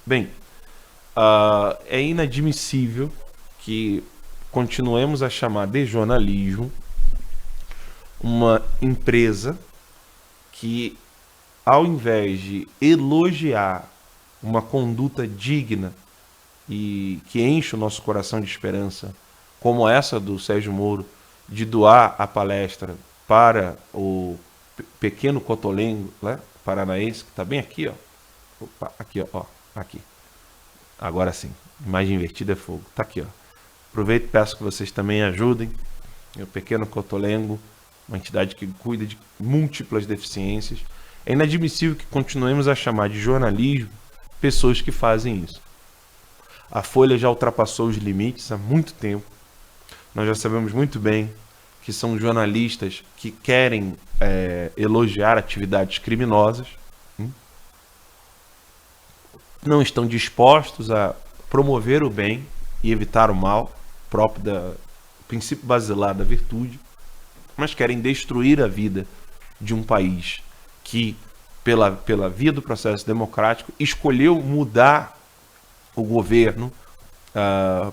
Bem, é inadmissível que continuemos a chamar de jornalismo uma empresa que, ao invés de elogiar uma conduta digna e que enche o nosso coração de esperança, como essa do Sérgio Moro, de doar a palestra para o pequeno Cotolengo, né, paranaense, que está bem aqui, ó. Opa, aqui, ó, aqui. Agora sim, imagem invertida é fogo. Tá aqui, ó. Aproveito e peço que vocês também ajudem o pequeno Cotolengo, uma entidade que cuida de múltiplas deficiências. É inadmissível que continuemos a chamar de jornalismo pessoas que fazem isso. A Folha já ultrapassou os limites há muito tempo. Nós já sabemos muito bem que são jornalistas que querem elogiar atividades criminosas, não estão dispostos a promover o bem e evitar o mal, próprio do princípio basilar da virtude, mas querem destruir a vida de um país que, pela via do processo democrático, escolheu mudar o governo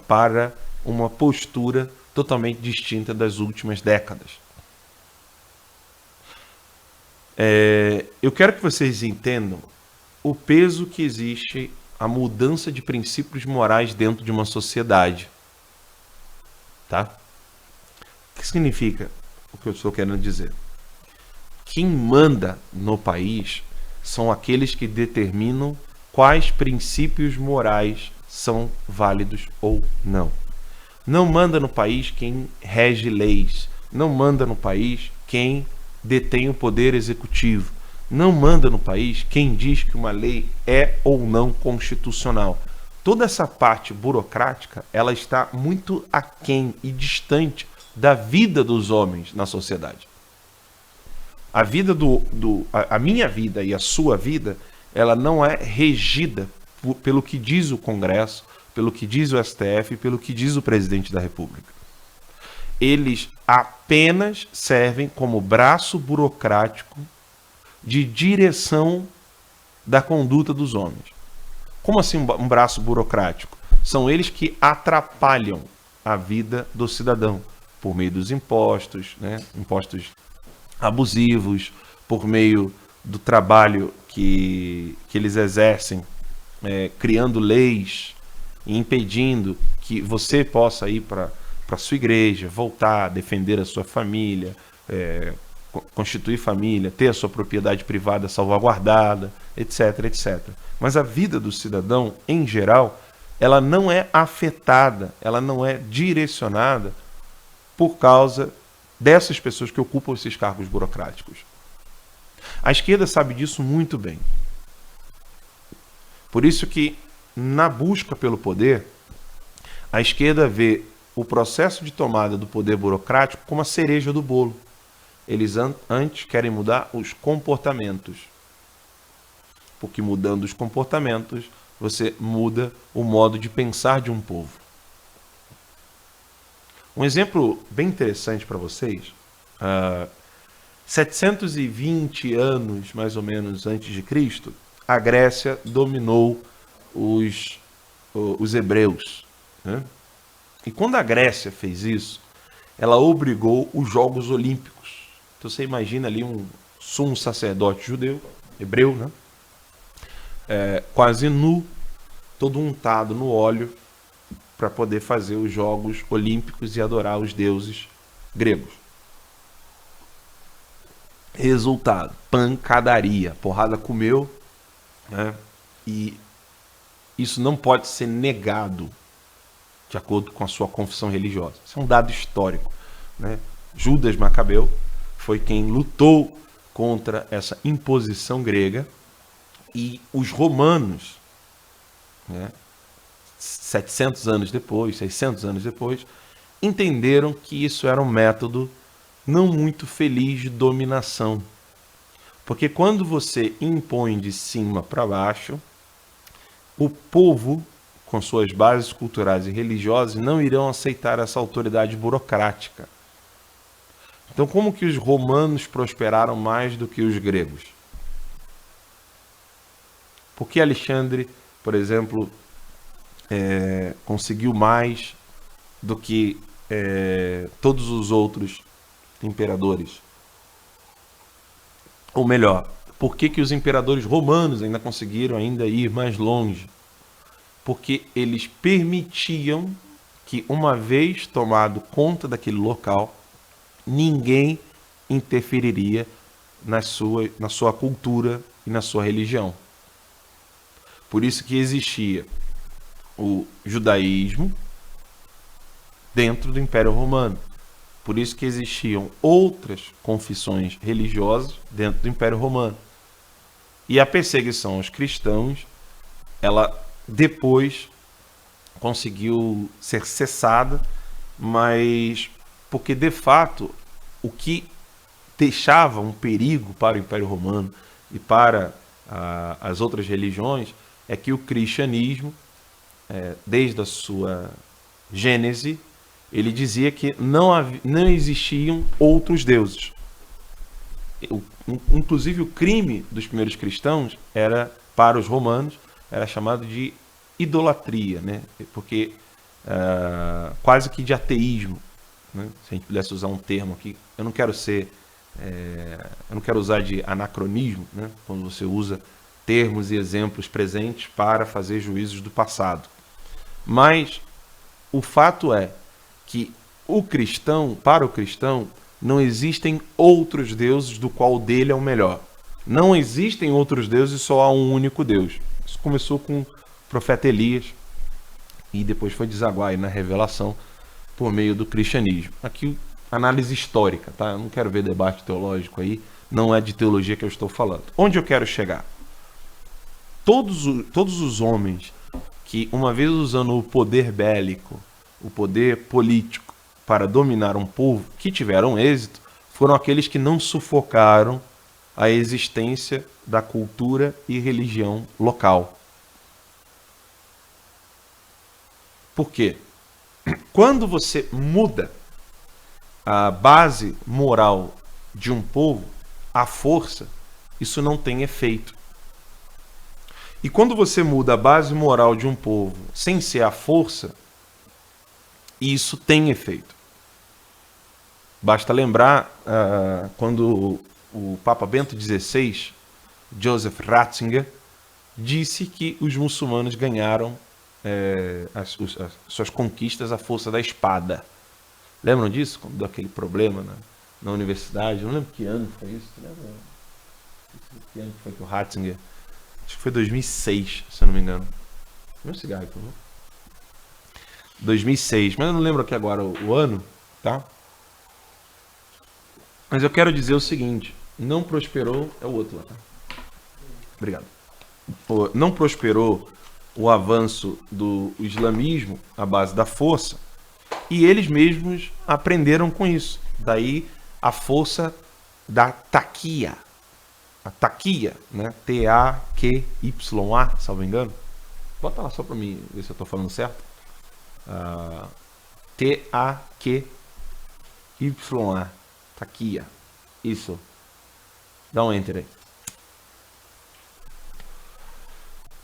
para uma postura totalmente distinta das últimas décadas. Eu quero que vocês entendam o peso que existe a mudança de princípios morais dentro de uma sociedade. Tá? O que significa o que eu estou querendo dizer? Quem manda no país são aqueles que determinam quais princípios morais são válidos ou não. Não manda no país quem rege leis. Não manda no país quem detém o poder executivo. Não manda no país quem diz que uma lei é ou não constitucional. Toda essa parte burocrática, ela está muito aquém e distante da vida dos homens na sociedade. A vida a minha vida e a sua vida, ela não é regida pelo que diz o Congresso, pelo que diz o STF, pelo que diz o presidente da República. Eles apenas servem como braço burocrático de direção da conduta dos homens. Como assim um braço burocrático? São eles que atrapalham a vida do cidadão por meio dos impostos, né? Impostos abusivos, por meio do trabalho que eles exercem, criando leis e impedindo que você possa ir para a sua igreja, voltar, defender a sua família, constituir família, ter a sua propriedade privada salvaguardada, etc, etc. Mas a vida do cidadão, em geral, ela não é afetada, ela não é direcionada por causa dessas pessoas que ocupam esses cargos burocráticos. A esquerda sabe disso muito bem. Por isso que, na busca pelo poder, a esquerda vê o processo de tomada do poder burocrático como a cereja do bolo. Eles antes querem mudar os comportamentos. Porque mudando os comportamentos, você muda o modo de pensar de um povo. Um exemplo bem interessante para vocês, 720 anos, mais ou menos, antes de Cristo, a Grécia dominou os hebreus. Né? E quando a Grécia fez isso, ela obrigou os Jogos Olímpicos. Então você imagina ali um sumo sacerdote judeu, hebreu, né? Quase nu, todo untado no óleo, para poder fazer os Jogos Olímpicos e adorar os deuses gregos. Resultado, pancadaria, porrada comeu, né? E isso não pode ser negado de acordo com a sua confissão religiosa. Isso é um dado histórico, né? Judas Macabeu foi quem lutou contra essa imposição grega e os romanos, né, 700 anos depois, 600 anos depois, entenderam que isso era um método não muito feliz de dominação. Porque quando você impõe de cima para baixo, o povo, com suas bases culturais e religiosas, não irão aceitar essa autoridade burocrática. Então, como que os romanos prosperaram mais do que os gregos? Por que Alexandre por exemplo, conseguiu mais do que todos os outros imperadores? Ou melhor, por que os imperadores romanos ainda conseguiram ainda ir mais longe? Porque eles permitiam que, uma vez tomado conta daquele local, ninguém interferiria na sua cultura e na sua religião. Por isso que existia o judaísmo dentro do Império Romano. Por isso que existiam outras confissões religiosas dentro do Império Romano. E a perseguição aos cristãos, ela depois conseguiu ser cessada, mas porque de fato o que deixava um perigo para o Império Romano e para as outras religiões é que o cristianismo, desde a sua gênese, ele dizia que não existiam outros deuses. Inclusive o crime dos primeiros cristãos era, para os romanos, era chamado de idolatria, né? Porque quase que de ateísmo, né? Se a gente pudesse usar um termo aqui, eu não quero usar de anacronismo, né? Quando você usa termos e exemplos presentes para fazer juízos do passado. Mas o fato é que para o cristão, não existem outros deuses do qual o dele é o melhor. Não existem outros deuses, só há um único Deus. Isso começou com o profeta Elias e depois foi desaguar aí na revelação por meio do cristianismo. Aqui, análise histórica, tá? Eu não quero ver debate teológico aí, não é de teologia que eu estou falando. Onde eu quero chegar? Todos os homens que, uma vez usando o poder bélico, o poder político para dominar um povo, que tiveram êxito, foram aqueles que não sufocaram a existência da cultura e religião local. Por quê? Quando você muda a base moral de um povo, à força, isso não tem efeito. E quando você muda a base moral de um povo sem ser à força, isso tem efeito. Basta lembrar quando o Papa Bento XVI, Joseph Ratzinger, disse que os muçulmanos ganharam as suas conquistas à força da espada. Lembram disso? Quando deu aquele problema na universidade? Não lembro que ano foi isso. Lembra? Que ano foi que o Ratzinger... Acho que foi 2006, se eu não me engano. Meu cigarro, por favor. 2006, mas eu não lembro aqui agora o ano, tá? Mas eu quero dizer o seguinte: não prosperou... É o outro lá, tá? Obrigado. Não prosperou o avanço do islamismo à base da força, e eles mesmos aprenderam com isso. Daí a força da taquia. A taquia, né? T-A-Q-Y-A, salvo engano. Bota lá só para mim ver se eu estou falando certo. T-A-Q-Y-A. Taquia. Isso. Dá um enter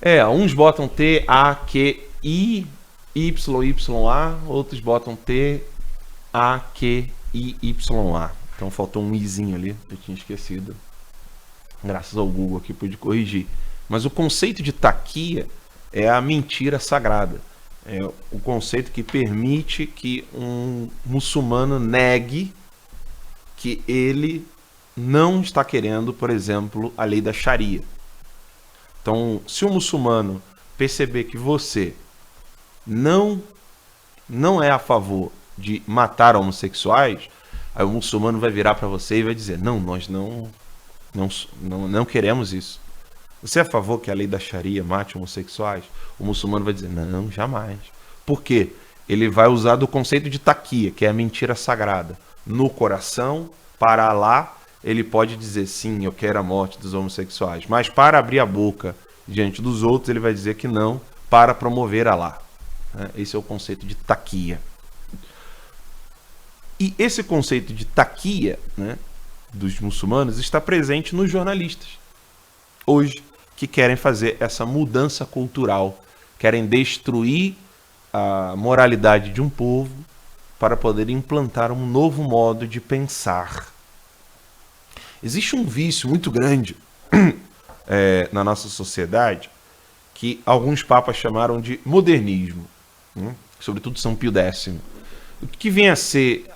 aí. Uns botam T-A-Q-I-Y-Y-A, outros botam T-A-Q-I-Y-A. Então faltou um izinho ali, eu tinha esquecido. Graças ao Google aqui pude corrigir. Mas o conceito de taquia é a mentira sagrada. É o conceito que permite que um muçulmano negue que ele não está querendo, por exemplo, a lei da Sharia. Então, se o muçulmano perceber que você não é a favor de matar homossexuais, aí o muçulmano vai virar para você e vai dizer: não, nós não queremos isso. Você é a favor que a lei da Sharia mate homossexuais? O muçulmano vai dizer: não, jamais. Por quê? Ele vai usar do conceito de taquia, que é a mentira sagrada. No coração, para Alá, ele pode dizer: sim, eu quero a morte dos homossexuais. Mas para abrir a boca diante dos outros, ele vai dizer que não, para promover Alá. Esse é o conceito de taquia. E esse conceito de taquia, né, dos muçulmanos está presente nos jornalistas hoje, que querem fazer essa mudança cultural, querem destruir a moralidade de um povo para poder implantar um novo modo de pensar. Existe um vício muito grande na nossa sociedade que alguns papas chamaram de modernismo, né? Sobretudo São Pio X. O que vem a ser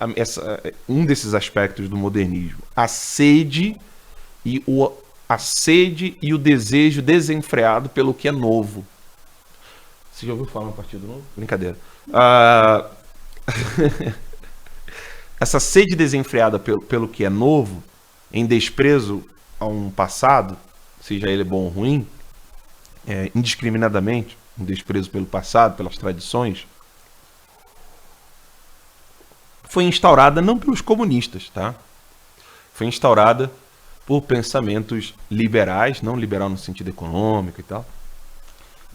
um desses aspectos do modernismo? A sede e o desejo desenfreado pelo que é novo. Você já ouviu falar no Partido Novo? Brincadeira. Essa sede desenfreada pelo que é novo, em desprezo a um passado, seja ele bom ou ruim, indiscriminadamente, um desprezo pelo passado, pelas tradições, foi instaurada não pelos comunistas, tá? Foi instaurada por pensamentos liberais, não liberal no sentido econômico e tal.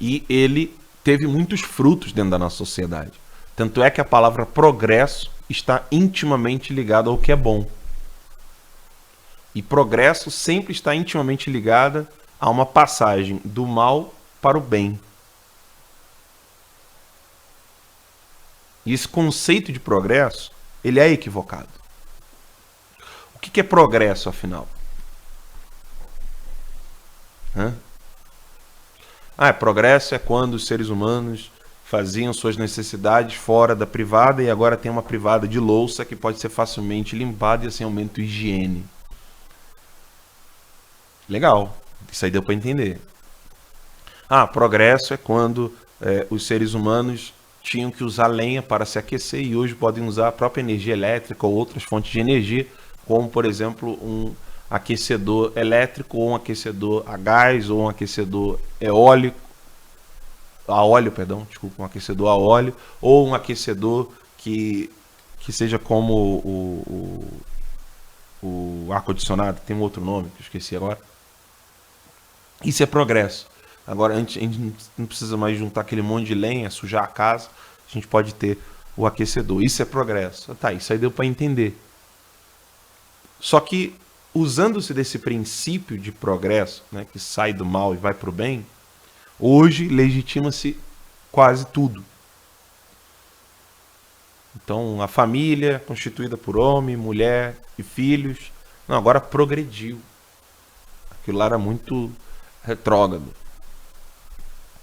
E ele teve muitos frutos dentro da nossa sociedade. Tanto é que a palavra progresso está intimamente ligada ao que é bom. E progresso sempre está intimamente ligada a uma passagem do mal para o bem. E esse conceito de progresso, ele é equivocado. O que é progresso, afinal? Progresso é quando os seres humanos faziam suas necessidades fora da privada e agora tem uma privada de louça que pode ser facilmente limpada e assim aumenta a higiene. Legal, isso aí deu para entender. Progresso é quando os seres humanos tinham que usar lenha para se aquecer e hoje podem usar a própria energia elétrica ou outras fontes de energia, como por exemplo um aquecedor elétrico ou um aquecedor a gás ou um aquecedor um aquecedor a óleo ou um aquecedor que seja como o ar-condicionado, tem um outro nome que eu esqueci agora. Isso é progresso. Agora a gente não precisa mais juntar aquele monte de lenha, sujar a casa, a gente pode ter o aquecedor. Isso é progresso. Isso aí deu para entender. Só que usando-se desse princípio de progresso, né, que sai do mal e vai para o bem, hoje legitima-se quase tudo. Então, a família constituída por homem, mulher e filhos, agora progrediu. Aquilo lá era muito retrógrado.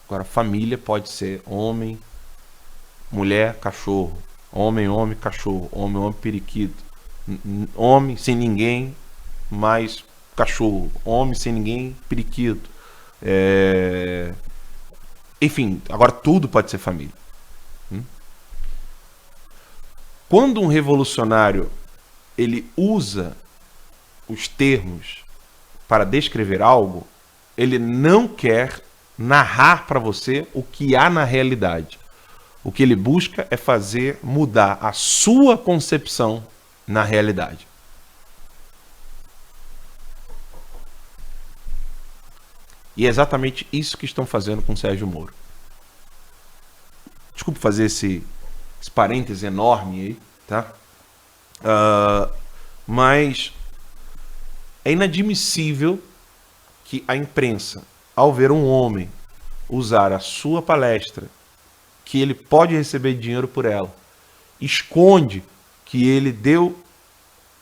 Agora, família pode ser homem, mulher, cachorro. Homem, cachorro. Homem, periquito. Homem sem ninguém, mais cachorro. Homem sem ninguém, periquito. Enfim, agora tudo pode ser família. Quando um revolucionário ele usa os termos para descrever algo, ele não quer narrar para você o que há na realidade. O que ele busca é fazer mudar a sua concepção na realidade. E é exatamente isso que estão fazendo com o Sérgio Moro. Desculpa fazer esse parêntese enorme aí, tá? Mas é inadmissível que a imprensa, ao ver um homem usar a sua palestra, que ele pode receber dinheiro por ela, esconde que ele deu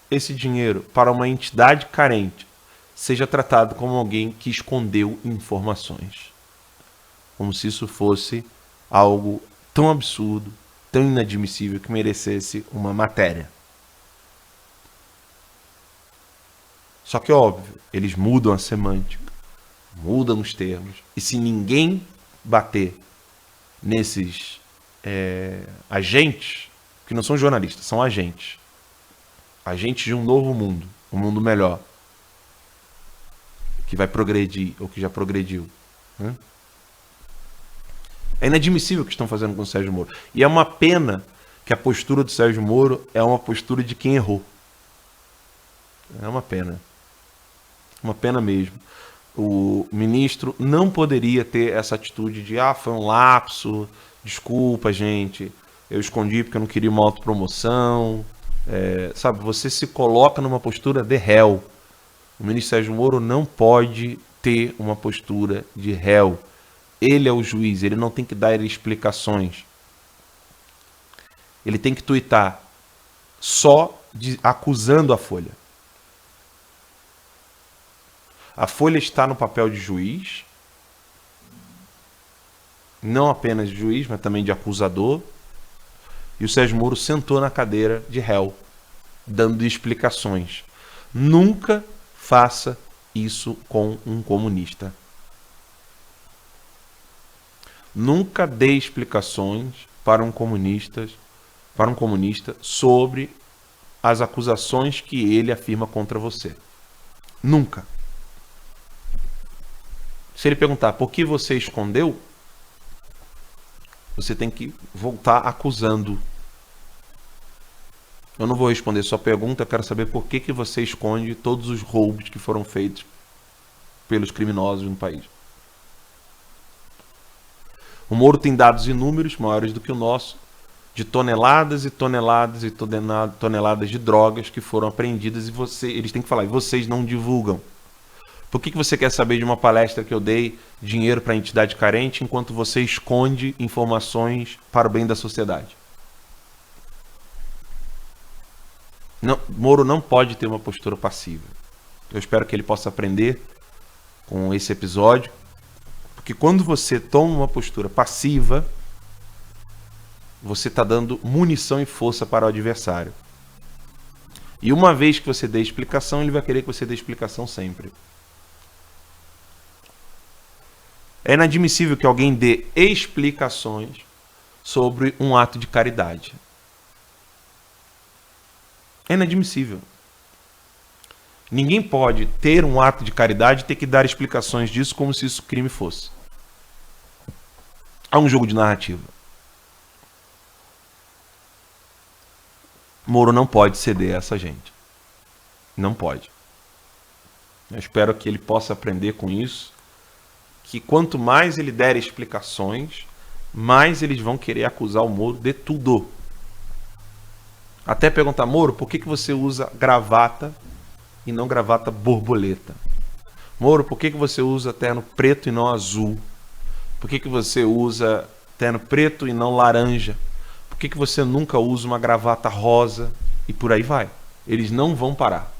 esse dinheiro para uma entidade carente, seja tratado como alguém que escondeu informações. Como se isso fosse algo tão absurdo, tão inadmissível que merecesse uma matéria. Só que, óbvio, eles mudam a semântica, mudam os termos, e se ninguém bater nesses agentes, que não são jornalistas, são agentes de um novo mundo, um mundo melhor, que vai progredir, ou que já progrediu, né? É inadmissível o que estão fazendo com o Sérgio Moro. E é uma pena que a postura do Sérgio Moro é uma postura de quem errou. É uma pena. Uma pena mesmo. O ministro não poderia ter essa atitude de foi um lapso, desculpa, gente, eu escondi porque eu não queria uma autopromoção. Sabe, você se coloca numa postura de réu. O ministro Sérgio Moro não pode ter uma postura de réu. Ele é o juiz, ele não tem que dar explicações. Ele tem que tuitar só acusando a Folha. A Folha está no papel de juiz, não apenas de juiz, mas também de acusador. E o Sérgio Moro sentou na cadeira de réu, dando explicações. Nunca faça isso com um comunista. Nunca dê explicações para um comunista sobre as acusações que ele afirma contra você. Nunca. Se ele perguntar por que você escondeu, você tem que voltar acusando. Eu não vou responder sua pergunta, eu quero saber por que você esconde todos os roubos que foram feitos pelos criminosos no país. O Moro tem dados inúmeros, maiores do que o nosso, de toneladas e toneladas e toneladas de drogas que foram apreendidas e eles têm que falar, e vocês não divulgam. Por que você quer saber de uma palestra que eu dei dinheiro para entidade carente enquanto você esconde informações para o bem da sociedade? Não, Moro não pode ter uma postura passiva. Eu espero que ele possa aprender com esse episódio, porque quando você toma uma postura passiva, você está dando munição e força para o adversário. E uma vez que você dê explicação, ele vai querer que você dê explicação sempre. É inadmissível que alguém dê explicações sobre um ato de caridade. É inadmissível. Ninguém pode ter um ato de caridade e ter que dar explicações disso como se isso crime fosse. Há um jogo de narrativa. Moro não pode ceder a essa gente. Não pode. Eu espero que ele possa aprender com isso, que quanto mais ele der explicações, mais eles vão querer acusar o Moro de tudo. Até perguntar, Moro, por que você usa gravata e não gravata borboleta? Moro, por que você usa terno preto e não azul? Por que você usa terno preto e não laranja? Por que você nunca usa uma gravata rosa? E por aí vai. Eles não vão parar.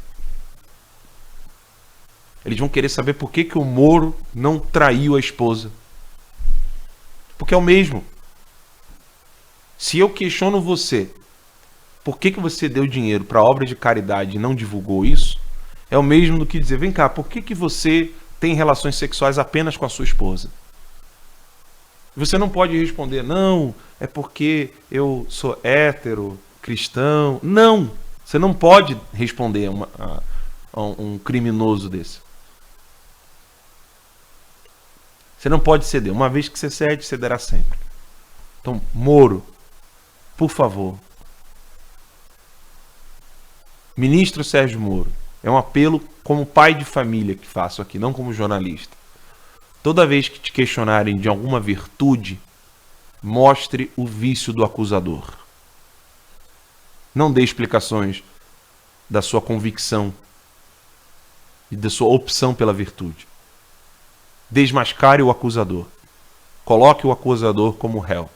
Eles vão querer saber por que o Moro não traiu a esposa. Porque é o mesmo. Se eu questiono você, por que você deu dinheiro para obra de caridade e não divulgou isso? É o mesmo do que dizer, vem cá, por que você tem relações sexuais apenas com a sua esposa? Você não pode responder, não, é porque eu sou hétero, cristão. Não, você não pode responder a um criminoso desse. Você não pode ceder. Uma vez que você cede, cederá sempre. Então, Moro, por favor. Ministro Sérgio Moro, é um apelo como pai de família que faço aqui, não como jornalista. Toda vez que te questionarem de alguma virtude, mostre o vício do acusador. Não dê explicações da sua convicção e da sua opção pela virtude. Desmascare o acusador. Coloque o acusador como réu.